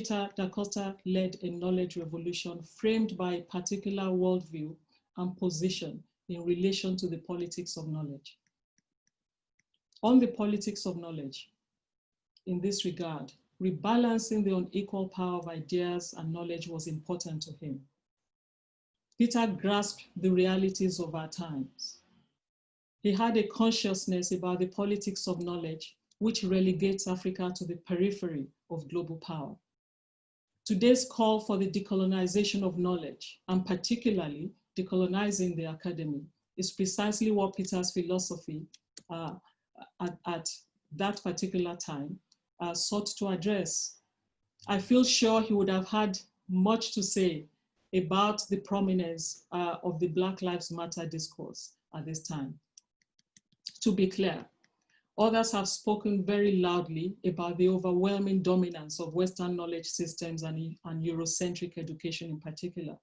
Peter Da Costa led a knowledge revolution framed by a particular worldview and position in relation to the politics of knowledge. On the politics of knowledge, in this regard, rebalancing the unequal power of ideas and knowledge was important to him. Peter grasped the realities of our times. He had a consciousness about the politics of knowledge, which relegates Africa to the periphery of global power. Today's call for the decolonization of knowledge, and particularly decolonizing the academy, is precisely what Peter's philosophy at that particular time sought to address. I feel sure he would have had much to say about the prominence of the Black Lives Matter discourse at this time. To be clear, others have spoken very loudly about the overwhelming dominance of Western knowledge systems and Eurocentric education in particular.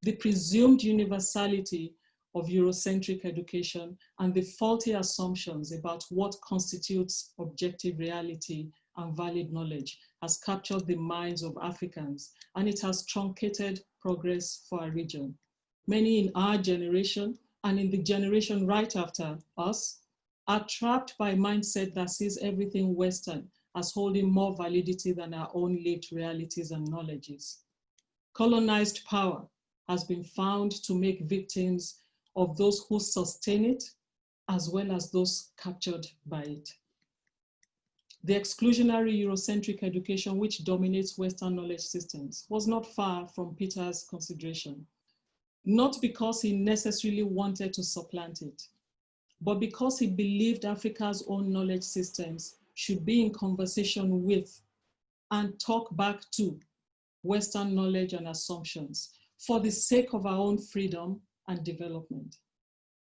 The presumed universality of Eurocentric education and the faulty assumptions about what constitutes objective reality and valid knowledge has captured the minds of Africans, and it has truncated progress for our region. Many in our generation and in the generation right after us are trapped by a mindset that sees everything Western as holding more validity than our own lived realities and knowledges. Colonized power has been found to make victims of those who sustain it, as well as those captured by it. The exclusionary Eurocentric education which dominates Western knowledge systems was not far from Peter's consideration, not because he necessarily wanted to supplant it, but because he believed Africa's own knowledge systems should be in conversation with and talk back to Western knowledge and assumptions for the sake of our own freedom and development.